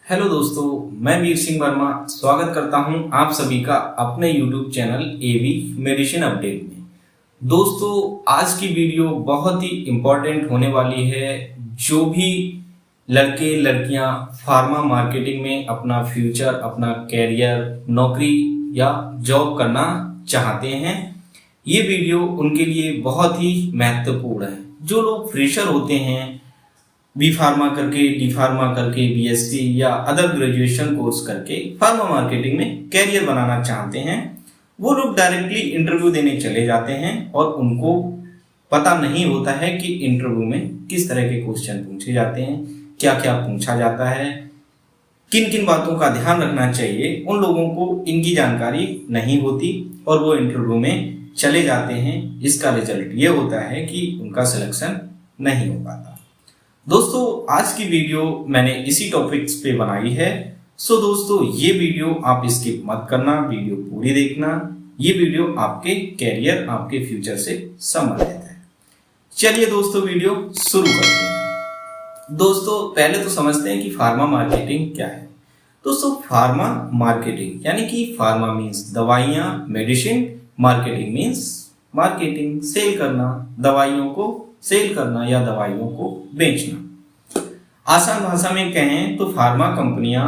Hello दोस्तों, मैं वीर सिंह वर्मा स्वागत करता हूं आप सभी का अपने YouTube channel AV medicine update में। दोस्तों, आज की वीडियो बहुत ही इम्पोर्टेंट होने वाली है। जो भी लड़के लड़कियां फार्मा मार्केटिंग में अपना फ्यूचर, अपना कैरियर, नौकरी या जॉब करना चाहते हैं, ये वीडियो उनके लिए बहुत ही महत्वपूर्ण है। जो लोग फ्रेशर होते हैं, बी फार्मा करके, डी फार्मा करके, बीएससी या अदर ग्रेजुएशन कोर्स करके फार्मा मार्केटिंग में कैरियर बनाना चाहते हैं, वो लोग डायरेक्टली इंटरव्यू देने चले जाते हैं और उनको पता नहीं होता है कि इंटरव्यू में किस तरह के क्वेश्चन पूछे जाते हैं, क्या क्या पूछा जाता है, किन किन बातों का ध्यान रखना चाहिए। उन लोगों को इनकी जानकारी नहीं होती और वो इंटरव्यू में चले जाते हैं। इसका रिजल्ट ये होता है कि उनका सिलेक्शन नहीं हो पाता। दोस्तों, आज की वीडियो मैंने इसी टॉपिक्स पे बनाई है। सो दोस्तों, ये वीडियो आप स्किप मत करना, वीडियो पूरी देखना। ये वीडियो आपके कैरियर, आपके फ्यूचर से संबंधित है। चलिए दोस्तों, वीडियो शुरू करते हैं। दोस्तों, पहले तो समझते हैं कि फार्मा मार्केटिंग क्या है। दोस्तों, फार्मा मार्केटिंग यानी कि फार्मा मीन्स दवाइयां, medicine, marketing means marketing, sale करना, दवाइयों को सेल करना या दवाइयों को बेचना। आसान भाषा में कहें तो फार्मा कंपनियां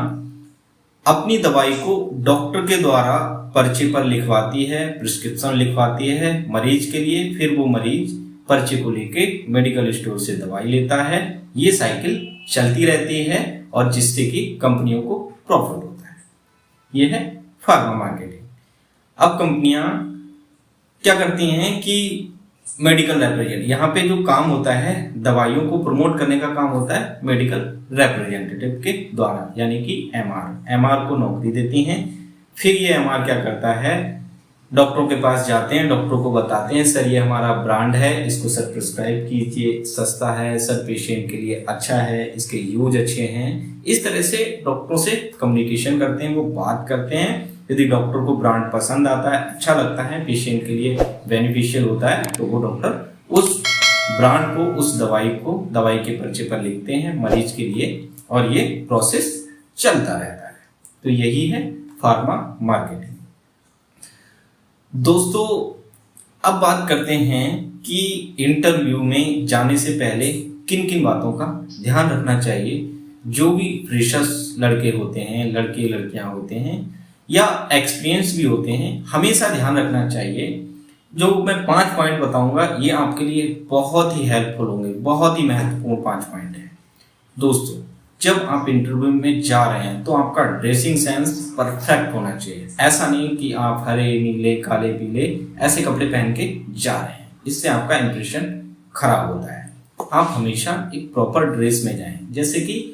अपनी दवाई को डॉक्टर के द्वारा पर्चे पर लिखवाती है, प्रिस्क्रिप्शन लिखवाती है मरीज के लिए। फिर वो मरीज पर्चे को लेके मेडिकल स्टोर से दवाई लेता है। ये साइकिल चलती रहती है और जिससे कि कंपनियों को प्रॉफिट होता है। ये है फार्मा मार्केटिंग। अब कंपनियां क्या करती हैं कि मेडिकल रिप्रेजेंटेटिव, यहाँ पे जो काम होता है दवाइयों को प्रमोट करने का काम होता है मेडिकल रिप्रेजेंटेटिव के द्वारा, यानी कि एमआर को नौकरी देती हैं। फिर ये एमआर क्या करता है, डॉक्टरों के पास जाते हैं, डॉक्टरों को बताते हैं सर ये हमारा ब्रांड है, इसको सर प्रिस्क्राइब कीजिए, सस्ता है सर, पेशेंट के लिए अच्छा है, इसके यूज अच्छे हैं। इस तरह से डॉक्टरों से कम्युनिकेशन करते हैं, वो बात करते हैं। यदि डॉक्टर को ब्रांड पसंद आता है, अच्छा लगता है, पेशेंट के लिए बेनिफिशियल होता है, तो वो डॉक्टर उस ब्रांड को, उस दवाई को दवाई के पर्चे पर लिखते हैं मरीज के लिए और ये प्रोसेस चलता रहता है। तो यही है फार्मा मार्केटिंग। दोस्तों, अब बात करते हैं कि इंटरव्यू में जाने से पहले किन किन बातों का ध्यान रखना चाहिए। जो भी फ्रेशर्स लड़के होते हैं, लड़के लड़कियां होते हैं या एक्सपीरियंस भी होते हैं, हमेशा ध्यान रखना चाहिए। जो मैं 5 पॉइंट बताऊंगा ये आपके लिए बहुत ही हेल्पफुल होंगे, बहुत ही महत्वपूर्ण 5 पॉइंट है। दोस्तों, जब आप इंटरव्यू में जा रहे हैं तो आपका ड्रेसिंग सेंस परफेक्ट होना चाहिए। ऐसा नहीं कि आप हरे, नीले, काले, पीले ऐसे कपड़े पहन के जा रहे हैं, इससे आपका इंप्रेशन खराब होता है। आप हमेशा एक प्रॉपर ड्रेस में जाएं, जैसे कि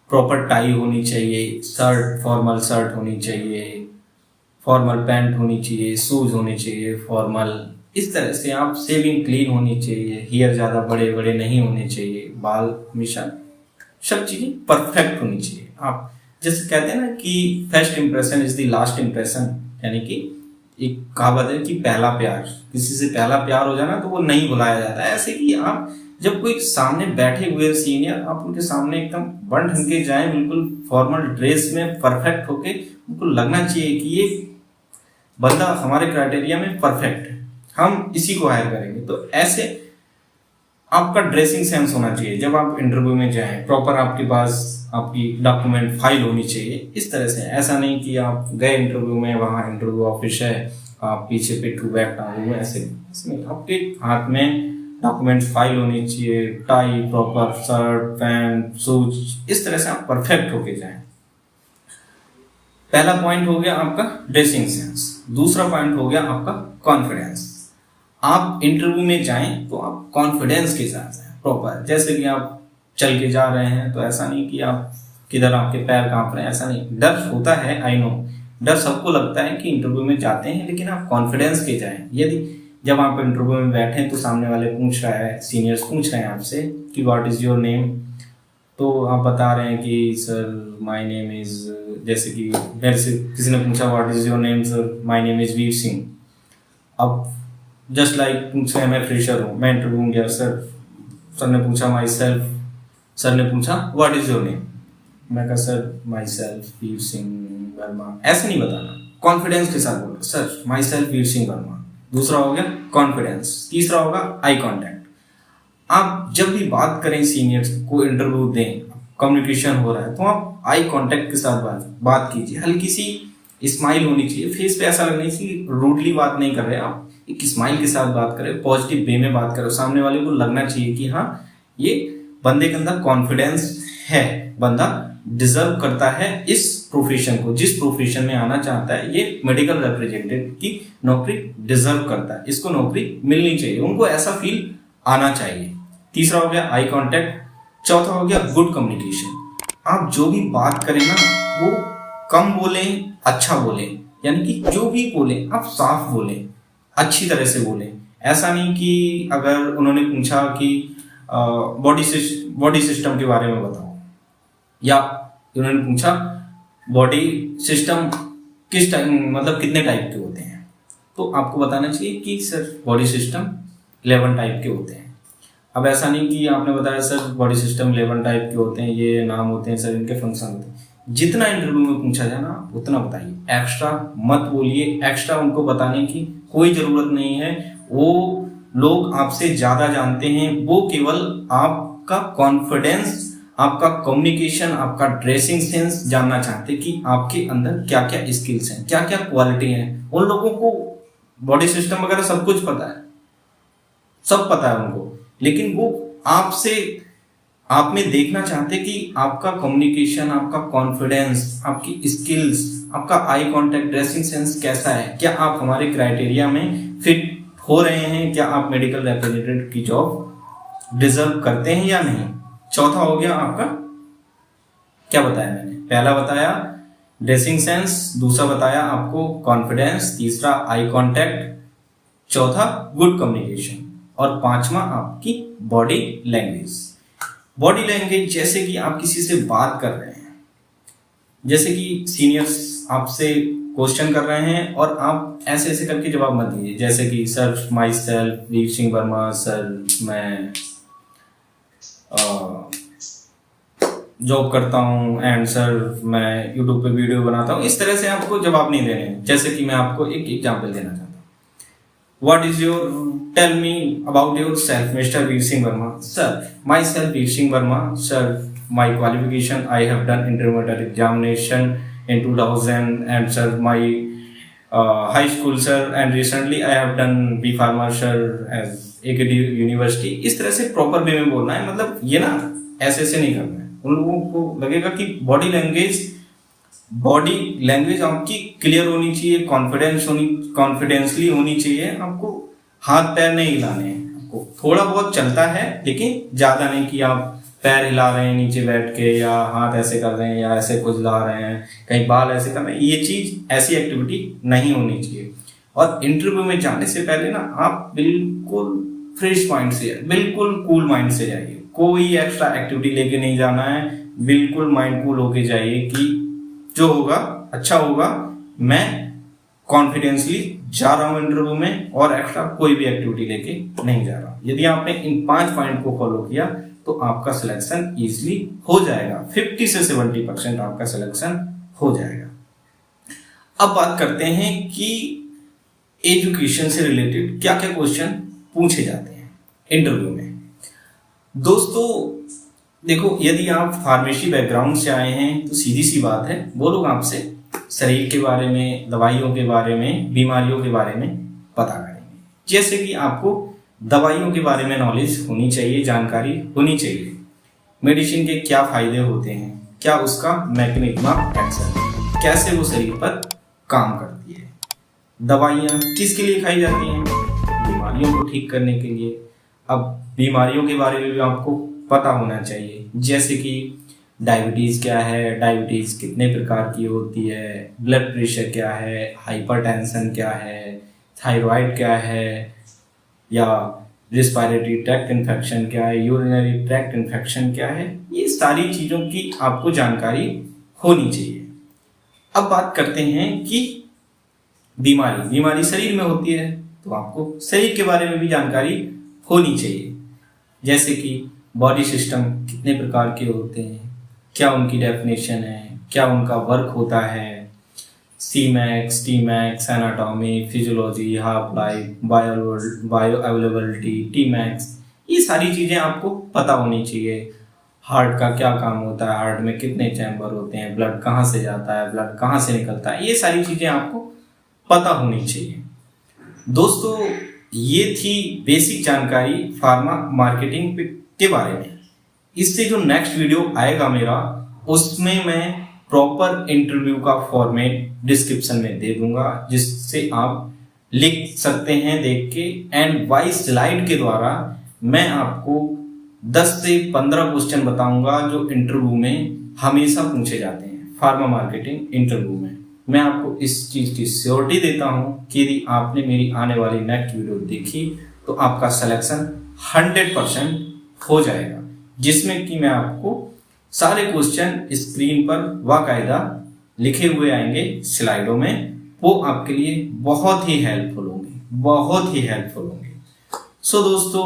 प्रॉपर टाई होनी चाहिए, शर्ट, फॉर्मल शर्ट होनी चाहिए, फॉर्मल पैंट होनी चाहिए, शूज होने चाहिए फॉर्मल। इस तरह से आप शेविंग क्लीन होनी चाहिए, हेयर ज़्यादा बड़े बड़े नहीं होने चाहिए, बाल हमेशा, सब चीज़ें परफेक्ट होनी चाहिए। आप जैसे कहते हैं ना कि first impression is the last impression, यानी कि एक कहावत है कि पहला प्यार, किसी से पहला प्यार हो जाना तो वो नहीं भुलाया जाता है। ऐसे कि आप जब कोई सामने बैठे हुए सीनियर, आप उनके सामने एकदम बन ठन के जाएं, बिल्कुल फॉर्मल ड्रेस में परफेक्ट होके, उनको लगना चाहिए कि ये बंदा हमारे क्राइटेरिया में परफेक्ट है, हम इसी को हायर करेंगे। तो ऐसे आपका ड्रेसिंग सेंस होना चाहिए। जब आप इंटरव्यू में जाएं, प्रॉपर आपके पास आपकी डॉक्यूमेंट फाइल होनी चाहिए। इस तरह से, ऐसा नहीं कि आप गए इंटरव्यू में, वहाँ इंटरव्यू ऑफिस है, आप पीछे पिट्ठू बैग टांगे हुए, ऐसे नहीं। आपके हाथ में डॉक्यूमेंट फाइल होनी चाहिए, tie, proper shirt, pant, shoes, इस तरह से आप परफेक्ट होके जाएं। पहला पॉइंट हो गया आपका ड्रेसिंग सेंस। दूसरा पॉइंट हो गया आपका कॉन्फिडेंस। आप इंटरव्यू में जाएं तो आप कॉन्फिडेंस के साथ जाएं प्रॉपर। जैसे कि आप चल के जा रहे हैं तो ऐसा नहीं कि आप किधर आपके पैर कांप रहे हैं, ऐसा नहीं। डर होता है, आई नो, डर सबको लगता है कि इंटरव्यू में जाते हैं, लेकिन आप कॉन्फिडेंस के जाएं। यदि जब आप इंटरव्यू में बैठे तो सामने वाले पूछ रहा है, सीनियर्स पूछ रहे हैं आपसे कि व्हाट इज योर नेम, तो आप बता रहे हैं कि सर माय नेम इज, जैसे कि मेरे से किसी ने पूछा what is your name sir, my name is Veer Singh. अब जस्ट लाइक पूछ रहे हैं, मैं फ्रेशर हूँ, मैं इंटरव्यू में गया, सर ने पूछा माई सेल्फ, सर ने पूछा व्हाट इज योर नेम, मैं कहा sir my self Veer Singh Verma, ऐसे नहीं बताना, कॉन्फिडेंस के साथ बोलो sir my self Veer Singh Verma. दूसरा हो गया कॉन्फिडेंस, तीसरा होगा आई कांटेक्ट। आप जब भी बात करें, सीनियर्स को इंटरव्यू दें, कम्युनिकेशन हो रहा है तो आप आई कांटेक्ट के साथ बात कीजिए। हल्की सी स्माइल होनी चाहिए फेस पे, ऐसा लगना चाहिए रूडली बात नहीं कर रहे आप, एक स्माइल के साथ बात करें, पॉजिटिव वे में बात करें। सामने वाले को लगना चाहिए कि हाँ ये बंदे के अंदर कॉन्फिडेंस है, बंदा डिजर्व करता है इस प्रोफेशन को, जिस प्रोफेशन में आना चाहता है, ये मेडिकल रिप्रेजेंटेटिव की नौकरी डिजर्व करता है, इसको नौकरी मिलनी चाहिए, उनको ऐसा फील आना चाहिए। तीसरा हो गया आई कांटेक्ट। चौथा हो गया गुड कम्युनिकेशन। आप जो भी बात करें ना वो कम बोलें, अच्छा बोलें, यानी कि जो भी बोलें आप साफ बोलें, अच्छी तरह से बोलें। ऐसा नहीं कि अगर उन्होंने पूछा कि बॉडी सिस्टम के बारे में बताओ, या उन्होंने पूछा बॉडी सिस्टम किस टाइप, मतलब कितने टाइप के होते हैं, तो आपको बताना चाहिए कि सर बॉडी सिस्टम 11 टाइप के होते हैं। अब ऐसा नहीं कि आपने बताया सर बॉडी सिस्टम 11 टाइप के होते हैं, ये नाम होते हैं सर, इनके फंक्शन होते हैं। जितना इंटरव्यू में पूछा जाए ना उतना बताइए, एक्स्ट्रा मत बोलिए, एक्स्ट्रा उनको बताने की कोई जरूरत नहीं है। वो लोग आपसे ज्यादा जानते हैं, वो केवल आपका कॉन्फिडेंस, आपका कम्युनिकेशन, आपका ड्रेसिंग सेंस जानना चाहते कि आपके अंदर क्या क्या स्किल्स हैं, क्या क्या क्वालिटी हैं। उन लोगों को बॉडी सिस्टम वगैरह सब कुछ पता है, सब पता है उनको, लेकिन वो आपसे, आप में देखना चाहते कि आपका कम्युनिकेशन, आपका कॉन्फिडेंस, आपकी स्किल्स, आपका आई कांटेक्ट, ड्रेसिंग सेंस कैसा है, क्या आप हमारे क्राइटेरिया में फिट हो रहे हैं, क्या आप मेडिकल रिप्रेजेंटेटिव की जॉब डिजर्व करते हैं या नहीं। चौथा हो गया आपका, क्या बताया मैंने, पहला बताया ड्रेसिंग सेंस, दूसरा बताया आपको कॉन्फिडेंस, तीसरा आई कांटेक्ट, चौथा गुड कम्युनिकेशन, और पांचवा आपकी बॉडी लैंग्वेज। बॉडी लैंग्वेज जैसे कि आप किसी से बात कर रहे हैं, जैसे कि सीनियर्स आपसे क्वेश्चन कर रहे हैं और आप ऐसे ऐसे करके जवाब मत दीजिए, जैसे कि sir my self Veer Singh Verma, sir मैं जॉब करता हूँ, एंड सर मैं यूट्यूब पे वीडियो बनाता हूँ। इस तरह से आपको जवाब नहीं देने हैं। जैसे कि मैं आपको एक एग्जाम्पल देना चाहता हूँ, What is your, tell me about yourself, Mr. Veer Singh Verma. Sir, myself Veer Singh Verma. Sir, my qualification, I have done intermediate examination in 2000, and sir, my high school, sir, and recently I have done B Pharma, sir, as AKD University. इस तरह से proper way में बोलना है, मतलब ये ना ऐसे ऐसे नहीं करना है। उन लोगों को लगेगा कि बॉडी लैंग्वेज आपकी क्लियर होनी चाहिए, कॉन्फिडेंसली होनी चाहिए। आपको हाथ पैर नहीं हिलाने हैं, आपको थोड़ा बहुत चलता है लेकिन ज्यादा नहीं कि आप पैर हिला रहे हैं नीचे बैठ के, या हाथ ऐसे कर रहे हैं, या ऐसे खुजला रहे हैं, कहीं बाल ऐसे कर रहे हैं। ये चीज, ऐसी एक्टिविटी नहीं होनी चाहिए। और इंटरव्यू में जाने से पहले ना आप बिल्कुल फ्रेश माइंड से, बिल्कुल कूल माइंड से जाइए। कोई एक्स्ट्रा एक्टिविटी लेके नहीं जाना है, बिल्कुल माइंड कूल होके जाइए कि जो होगा अच्छा होगा, मैं कॉन्फिडेंसली जा रहा हूं इंटरव्यू में, और एक्स्ट्रा कोई भी एक्टिविटी लेके नहीं जा रहा। यदि आपने इन 5 पॉइंट को फॉलो किया तो आपका सिलेक्शन इजीली हो जाएगा। 50 से 70% आपका सिलेक्शन हो जाएगा। अब बात करते हैं कि एजुकेशन से रिलेटेड क्या क्या क्वेश्चन पूछे जाते हैं इंटरव्यू में। दोस्तों देखो, यदि आप फार्मेसी बैकग्राउंड से आए हैं तो सीधी सी बात है, वो लोग आपसे शरीर के बारे में, दवाइयों के बारे में, बीमारियों के बारे में पता करेंगे। जैसे कि आपको दवाइयों के बारे में नॉलेज होनी चाहिए, जानकारी होनी चाहिए। मेडिसिन के क्या फायदे होते हैं, क्या उसका मैकेनिज्म ऑफ एक्शन, कैसे वो शरीर पर काम करती है, दवाइयाँ किसके लिए खाई जाती हैं, बीमारियों को ठीक करने के लिए। अब बीमारियों के बारे में भी आपको पता होना चाहिए, जैसे कि डायबिटीज क्या है, डायबिटीज कितने प्रकार की होती है, ब्लड प्रेशर क्या है, हाइपरटेंशन क्या है, थायराइड क्या है, या रिस्पायरेटरी ट्रैक्ट इन्फेक्शन क्या है, यूरिनरी ट्रैक्ट इन्फेक्शन क्या है। ये सारी चीजों की आपको जानकारी होनी चाहिए। अब बात करते हैं कि बीमारी शरीर में होती है तो आपको शरीर के बारे में भी जानकारी होनी चाहिए, जैसे कि बॉडी सिस्टम कितने प्रकार के होते हैं, क्या उनकी डेफिनेशन है, क्या उनका वर्क होता है, C max, T max, anatomy, physiology, half life, bio availability, T max, ये सारी चीज़ें आपको पता होनी चाहिए। हार्ट का क्या काम होता है, हार्ट में कितने चैम्बर होते हैं, ब्लड कहाँ से जाता है, ब्लड कहाँ से निकलता है, ये सारी चीज़ें आपको पता होनी चाहिए। दोस्तों ये थी बेसिक जानकारी फार्मा मार्केटिंग के बारे में। इससे जो नेक्स्ट वीडियो आएगा मेरा, उसमें मैं प्रॉपर इंटरव्यू का फॉर्मेट डिस्क्रिप्शन में दे दूंगा, जिससे आप लिख सकते हैं देख के, एंड वाइज स्लाइड के द्वारा मैं आपको 10 से 15 क्वेश्चन बताऊंगा जो इंटरव्यू में हमेशा पूछे जाते हैं फार्मा मार्केटिंग इंटरव्यू में। मैं आपको इस चीज़ की श्योरिटी देता हूं कि यदि आपने मेरी आने वाली नेक्स्ट वीडियो देखी तो आपका सिलेक्शन 100% हो जाएगा, जिसमें कि मैं आपको सारे क्वेश्चन स्क्रीन पर बाकायदा लिखे हुए आएंगे स्लाइडों में। वो आपके लिए बहुत ही हेल्पफुल होंगे, बहुत ही हेल्पफुल होंगे। सो दोस्तों,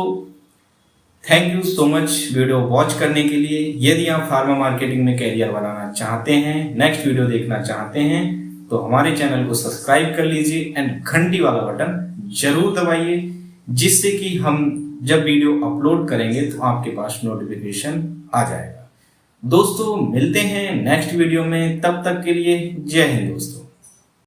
thank you so much video watch करने के लिए। यदि आप फार्मा मार्केटिंग में कैरियर बनाना चाहते हैं, नेक्स्ट वीडियो देखना चाहते हैं, तो हमारे चैनल को सब्सक्राइब कर लीजिए एंड घंटी वाला बटन जरूर दबाइए, जिससे कि हम जब वीडियो अपलोड करेंगे तो आपके पास नोटिफिकेशन आ जाएगा। दोस्तों मिलते हैं नेक्स्ट वीडियो में, तब तक के लिए जय हिंद दोस्तों।